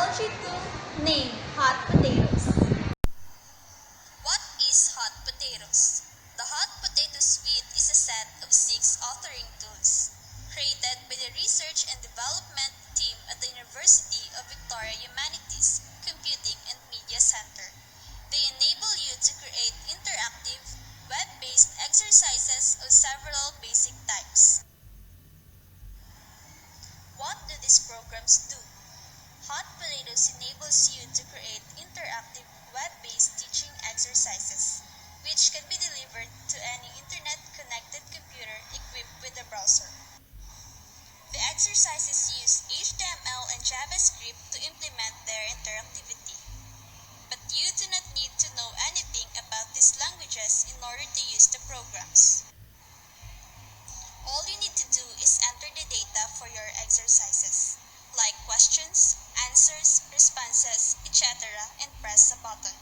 EDUTECH2 name hot potatoes. What is hot potatoes? The hot potato suite is a set of 6 authoring tools created by the Research and Development team at the University of Victoria Humanities Computing and Media Center. They enable you to create interactive, web-based exercises of several basic types. What do these programs do? Hot Potatoes enables you to create interactive web-based teaching exercises, which can be delivered to any internet-connected computer equipped with a browser. The exercises use HTML and JavaScript to implement their interactivity. But you do not need to know anything about these languages in order to use the programs. All you need to do is enter the data for your exercises, like questions, answers, responses, etc., and press a button.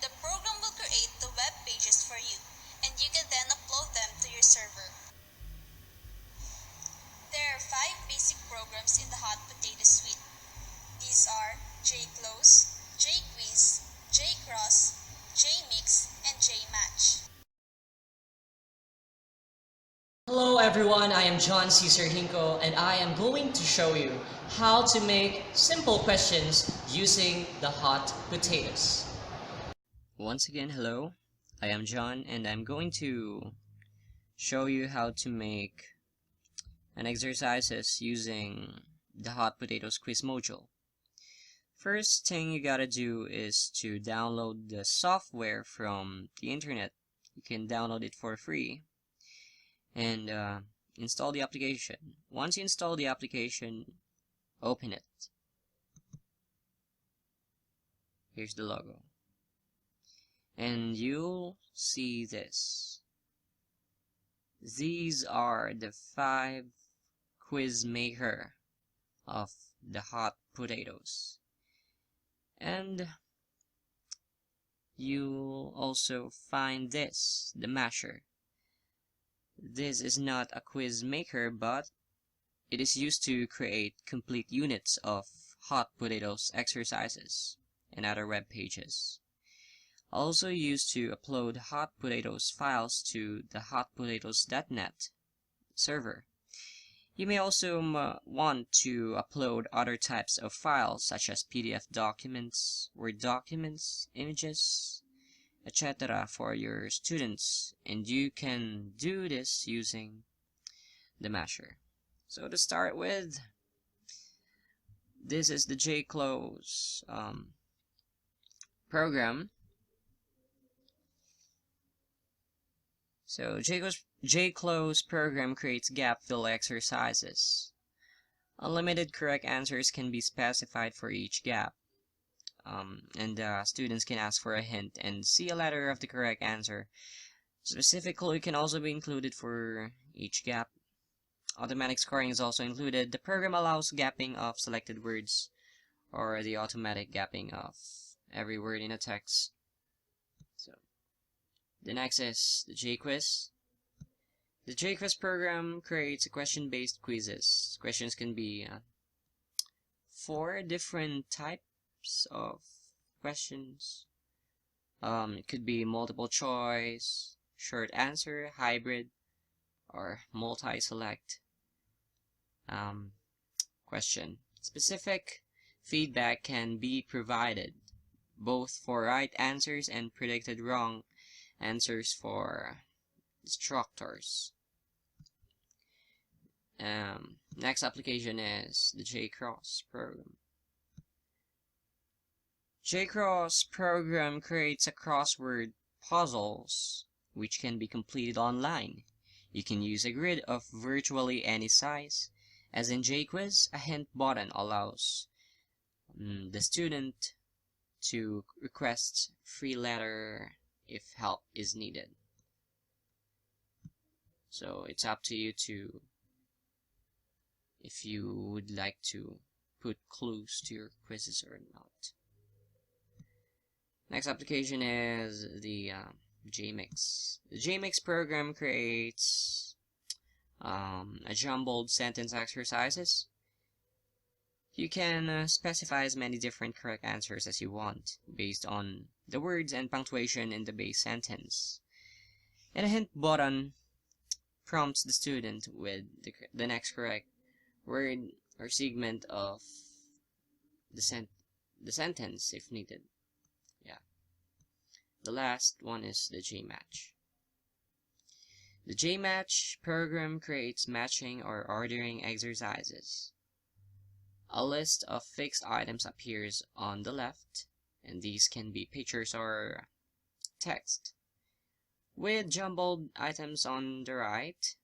The program will create the web pages for you, and you can then upload them to your server. There are 5 basic programs in the Hot Potato Suite. These are JClose, JQuiz, JCross, JMix, and JMatch. Hello everyone, I am John Cesar Hinko and I am going to show you how to make simple questions using the hot potatoes. Once again, hello, I am John and I'm going to show you how to make an exercises using the hot potatoes quiz module. First thing you gotta do is to download the software from the internet. You can download it for free and install the application. Once you install the application, open it. Here's the logo. And you'll see this. These are the 5 quiz maker of the hot potatoes. And you'll also find this, the masher. This is not a quiz maker, but it is used to create complete units of hot potatoes exercises and other web pages. Also used to upload hot potatoes files to the hotpotatoes.net server. You may also want to upload other types of files such as PDF documents, Word documents, images, etc. for your students, and you can do this using the masher. So to start with, this is the JClose program. So JClose program creates gap fill exercises. Unlimited correct answers can be specified for each gap. Students can ask for a hint and see a letter of the correct answer. Specific clue can also be included for each gap. Automatic scoring is also included. The program allows gapping of selected words or the automatic gapping of every word in a text. So the next is the JQuiz. The JQuiz program creates question-based quizzes. Questions can be 4 different types of questions. It could be multiple choice, short answer, hybrid, or multi-select question. Specific feedback can be provided both for right answers and predicted wrong answers for instructors. Next application is the JCross program. JCross program creates a crossword puzzles which can be completed online. You can use a grid of virtually any size. As in JQuiz, a hint button allows the student to request free letter if help is needed. So it's up to you to if you would like to put clues to your quizzes or not. Next application is the JMix. The JMix program creates a jumbled sentence exercises. You can specify as many different correct answers as you want based on the words and punctuation in the base sentence. And a hint button prompts the student with the next correct word or segment of the sentence if needed. Yeah. The last one is the J-match. The J-match program creates matching or ordering exercises. A list of fixed items appears on the left, and these can be pictures or text. With jumbled items on the right,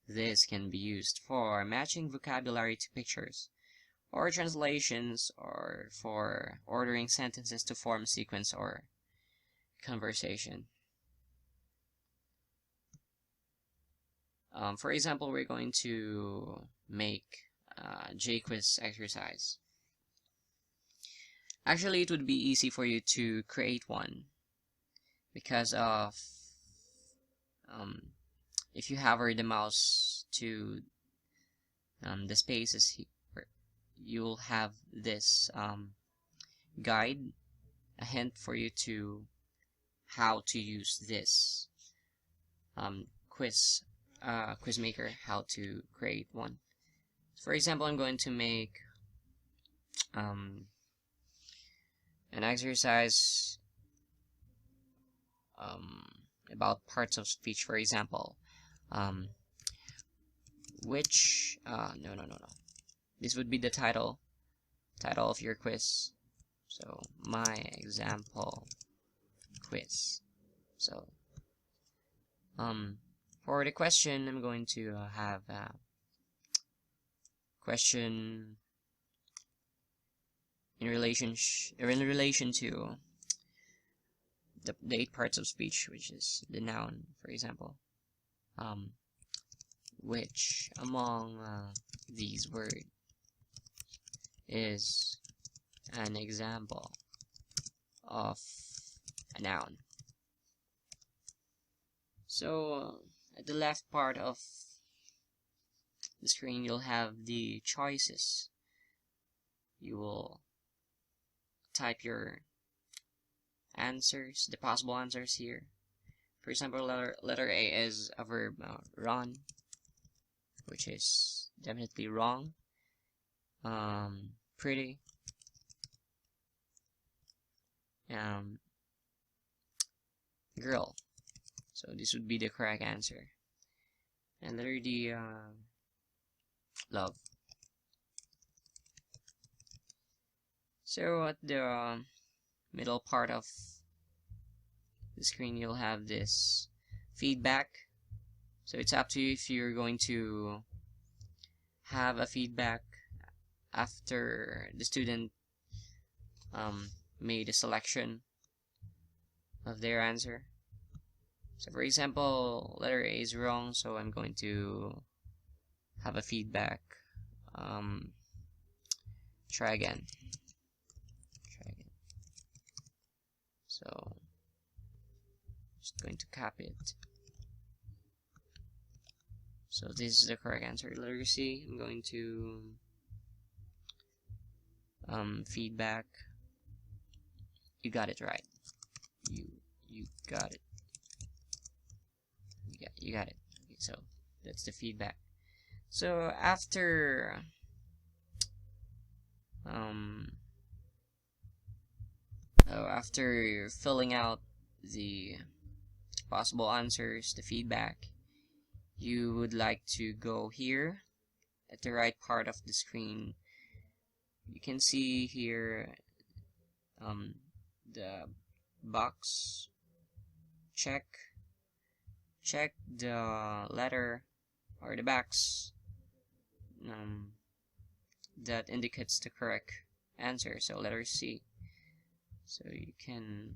this can be used for matching vocabulary to pictures, or translations, or for ordering sentences to form sequence or conversation. For example, we're going to make a J-quiz exercise. Actually, it would be easy for you to create one because of if you hover the mouse to the spaces here, you'll have this guide, a hint for you to how to use this quiz maker, how to create one. For example, I'm going to make an exercise about parts of speech. For example, which no, this would be the title of your quiz. So my example quiz. So for the question, I'm going to have a question in relation to the 8 parts of speech, which is the noun, for example. Which among these words is an example of a noun? So at the left part of the screen, you'll have the choices. You will type your answers, the possible answers here. For example, letter A is a verb, run, which is definitely wrong. Pretty. Girl. So this would be the correct answer. And letter D, love. So at the middle part of the screen, you'll have this feedback. So it's up to you if you're going to have a feedback after the student made a selection of their answer. So for example, letter A is wrong, so I'm going to have a feedback. Try again. So just going to copy it. So this is the correct answer. Letter C, I'm going to feedback. You got it right. You got it. You got it. Okay, so that's the feedback. So after after filling out the possible answers, the feedback, you would like to go here at the right part of the screen. You can see here the box. Check the letter or the box that indicates the correct answer. So letter C. So you can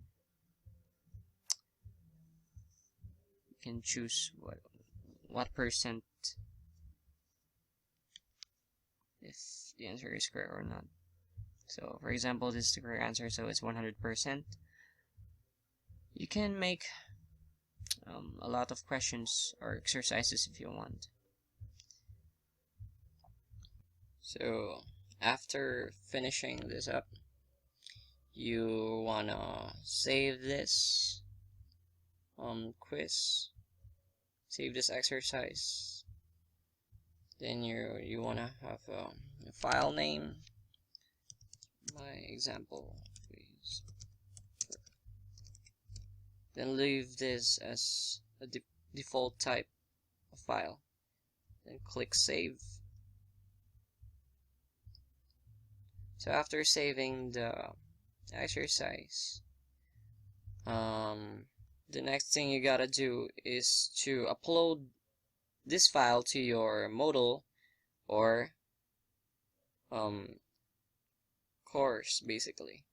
choose what percent if the answer is correct or not. So for example, this is the correct answer, so it's 100%. You can make a lot of questions or exercises if you want. So After finishing this up, you wanna save this quiz, save this exercise. Then you wanna have a file name. My example, please. Then leave this as a default type of file. Then click save. So after saving the exercise, the next thing you gotta do is to upload this file to your Moodle or course, basically.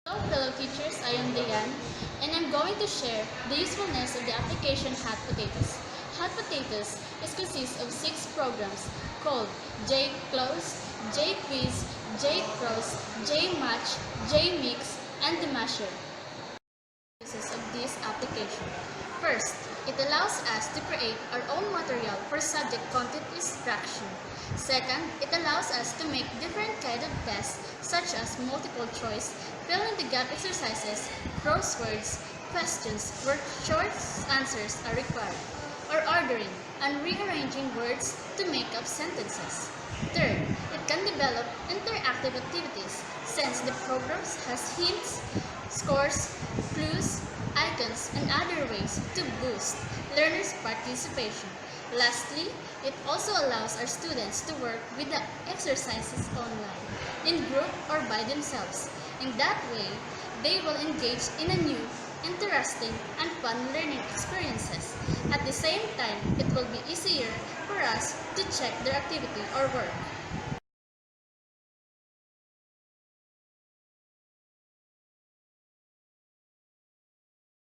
Hello fellow teachers, I am Dayan and I'm going to share the usefulness of the application Hot Potatoes. Hot Potatoes consists of 6 programs called JClose, JQuiz, JCross, JMatch, JMix, and the Masher. Uses of this application. First, it allows us to create our own material for subject content instruction. Second, it allows us to make different kinds of tests such as multiple choice, fill in the gap exercises, crosswords, questions where short answers are required, or ordering and rearranging words to make up sentences. Third, it can develop interactive activities since the program has hints, scores, clues, icons, and other ways to boost learners' participation. Lastly, it also allows our students to work with the exercises online, in group or by themselves. In that way, they will engage in a new, interesting, and fun learning experiences. At the same time, it will be easier for us to check their activity or work.